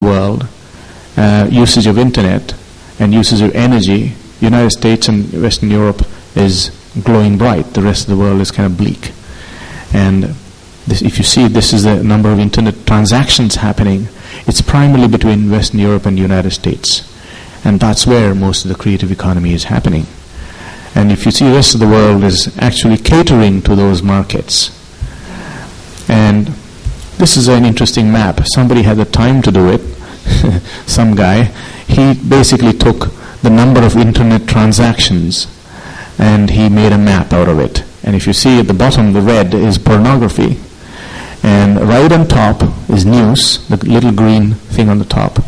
world, usage of internet and usage of energy, United States and Western Europe is glowing bright. The rest of the world is kind of bleak. And this, if you see, this is the number of internet transactions happening. It's primarily between Western Europe and United States. And that's where most of the creative economy is happening. And if you see, the rest of the world is actually catering to those markets. And this is an interesting map. Somebody had the time to do it. Some guy. He basically took the number of internet transactions and he made a map out of it. And if you see at the bottom, the red is pornography. And right on top is news, the little green thing on the top.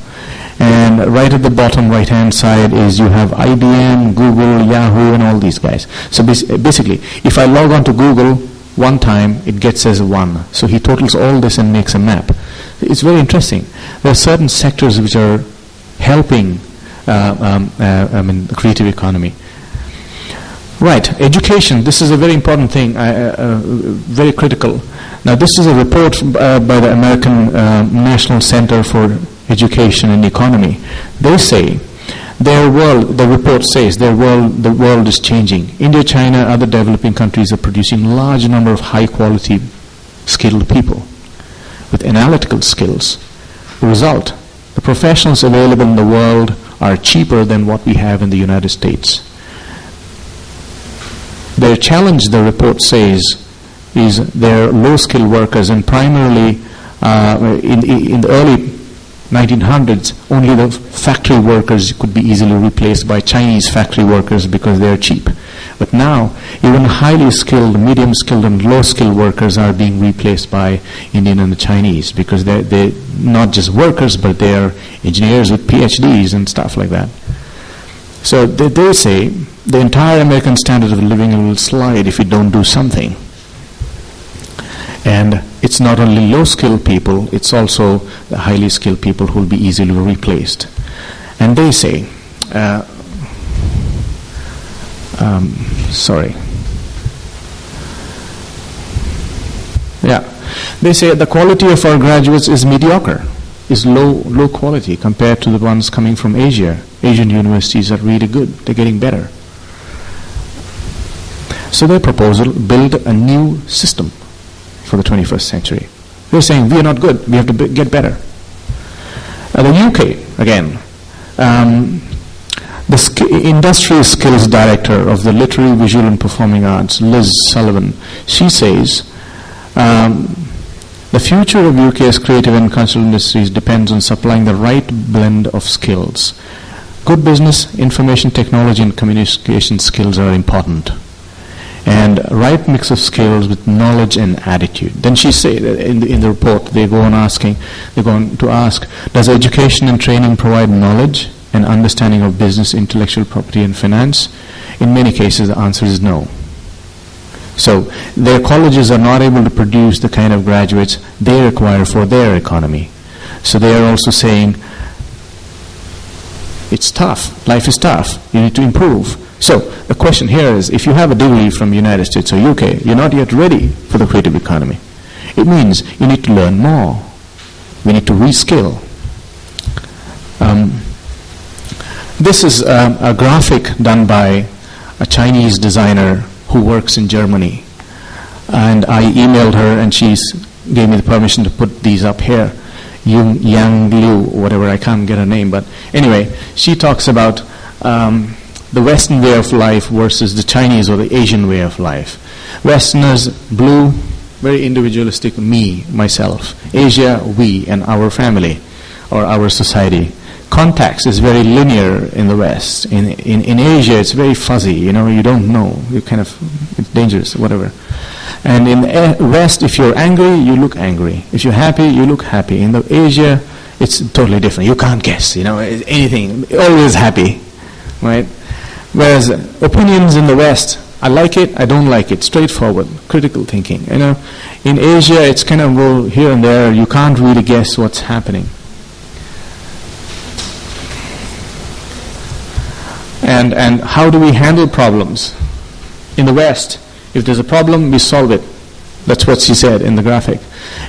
And right at the bottom right-hand side is you have IBM, Google, Yahoo, and all these guys. So basically, if I log on to Google one time, it gets as 1. So he totals all this and makes a map. It's very interesting. There are certain sectors which are helping the creative economy. Right, education. This is a very important thing, very critical. Now, this is a report by the American National Center for Education and Economy. They say their world, the report says, the world is changing. India, China, other developing countries are producing large number of high-quality, skilled people with analytical skills. The result, the professionals available in the world are cheaper than what we have in the United States. Their challenge, the report says, is their low-skilled workers, and primarily in the early 1900s, only the factory workers could be easily replaced by Chinese factory workers because they are cheap. But now, even highly skilled, medium-skilled, and low-skilled workers are being replaced by Indian and the Chinese because they're not just workers, but they are engineers with PhDs and stuff like that. So they say the entire American standard of living will slide if we don't do something. And it's not only low-skilled people, it's also the highly skilled people who will be easily replaced. And they say, they say the quality of our graduates is mediocre, is low quality compared to the ones coming from Asia. Asian universities are really good, they're getting better. So their proposal, build a new system for the 21st century. They're saying we are not good, we have to get better. The UK, again, the Industry Skills Director of the Literary, Visual and Performing Arts, Liz Sullivan, she says, the future of UK's creative and cultural industries depends on supplying the right blend of skills. Good business, information technology and communication skills are important. And right mix of skills with knowledge and attitude. Then she said in the report they're going to ask, does education and training provide knowledge and understanding of business, intellectual property and finance? In many cases the answer is no. So their colleges are not able to produce the kind of graduates they require for their economy. So they are also saying it's tough, life is tough, you need to improve. So the question here is, if you have a degree from the United States or UK, you're not yet ready for the creative economy. It means you need to learn more. We need to reskill. This is a graphic done by a Chinese designer who works in Germany. And I emailed her and she gave me the permission to put these up here. Yang Liu, whatever, I can't get her name. But anyway, she talks about the Western way of life versus the Chinese or the Asian way of life. Westerners, blue, very individualistic, me, myself. Asia, we, and our family, or our society. Context is very linear in the West. In Asia, it's very fuzzy, you don't know. It's dangerous, whatever. And in the West, if you're angry, you look angry. If you're happy, you look happy. In the Asia, it's totally different. You can't guess, anything. Always happy, right? Whereas opinions in the West, I like it, I don't like it, straightforward, critical thinking. In Asia, it's kind of go here and there, you can't really guess what's happening. And how do we handle problems? In the West, if there's a problem, we solve it. That's what she said in the graphic.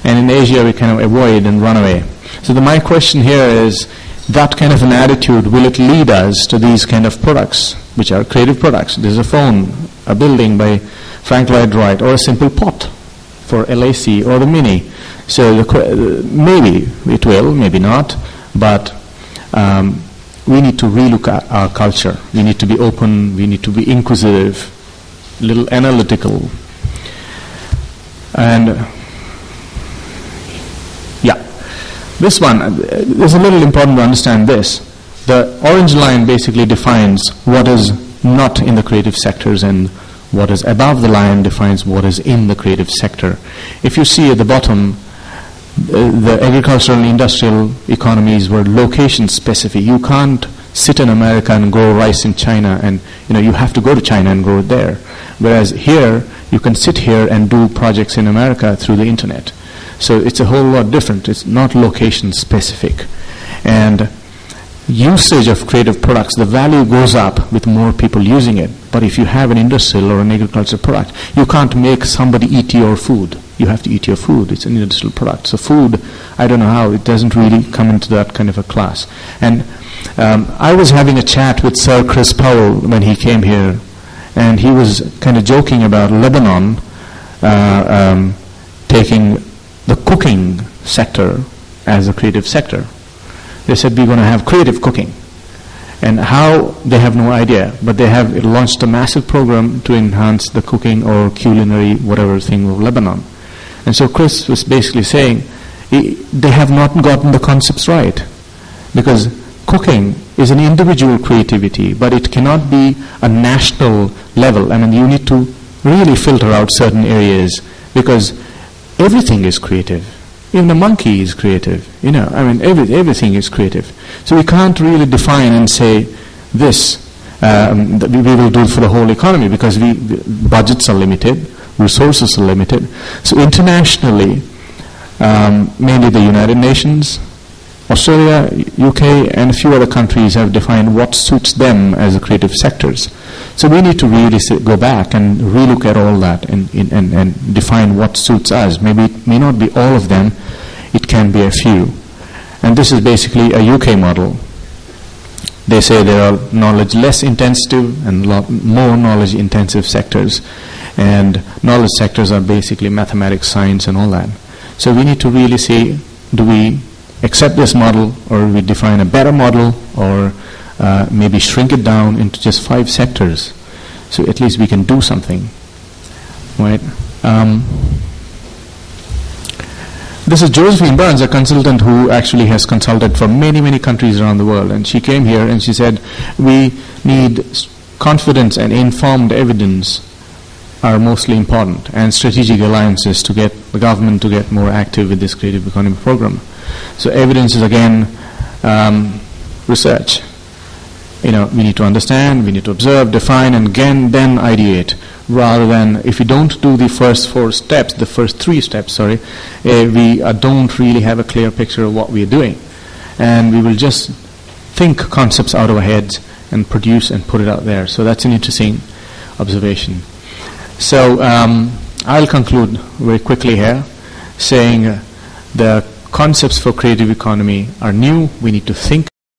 And in Asia, we kind of avoid and run away. So my question here is, that kind of an attitude, will it lead us to these kind of products, which are creative products? There's a phone, a building by Frank Lloyd Wright, or a simple pot for LAC, or the Mini. So maybe it will, maybe not, but we need to relook at our culture. We need to be open, we need to be inquisitive, a little analytical. And yeah, this one, there's a little important to understand this. The orange line basically defines what is not in the creative sectors, and what is above the line defines what is in the creative sector. If you see at the bottom, the agricultural and industrial economies were location specific. You can't sit in America and grow rice in China, and you have to go to China and grow it there. Whereas here, you can sit here and do projects in America through the internet. So it's a whole lot different. It's not location specific. And usage of creative products, the value goes up with more people using it. But if you have an industrial or an agricultural product, you can't make somebody eat your food. You have to eat your food. It's an industrial product. So food, I don't know how, it doesn't really come into that kind of a class. And I was having a chat with Sir Chris Powell when he came here, and he was kind of joking about Lebanon taking the cooking sector as a creative sector. They said we're going to have creative cooking. And how, they have no idea, but they have launched a massive program to enhance the cooking or culinary whatever thing of Lebanon. And so Chris was basically saying they have not gotten the concepts right, because cooking is an individual creativity, but it cannot be a national level. I mean, you need to really filter out certain areas, because everything is creative. Even a monkey is creative. I mean, everything is creative. So we can't really define and say this that we will do for the whole economy, because budgets are limited, resources are limited. So internationally, mainly the United Nations, Australia, UK, and a few other countries have defined what suits them as the creative sectors. So we need to really go back and relook at all that and define what suits us. Maybe it may not be all of them, it can be a few. And this is basically a UK model. They say there are knowledge less intensive and more knowledge intensive sectors. And knowledge sectors are basically mathematics, science, and all that. So we need to really see, do we accept this model, or we define a better model, or maybe shrink it down into just 5 sectors, so at least we can do something, right? This is Josephine Burns, a consultant who actually has consulted for many, many countries around the world, and she came here and she said, we need confidence and informed evidence are mostly important, and strategic alliances to get the government to get more active with this creative economy program. So evidence is again research. We need to understand, we need to observe, define, and again then ideate. Rather than, if we don't do the first 3 steps, we don't really have a clear picture of what we are doing. And we will just think concepts out of our heads and produce and put it out there. So that's an interesting observation. So I'll conclude very quickly here, saying the concepts for creative economy are new. We need to think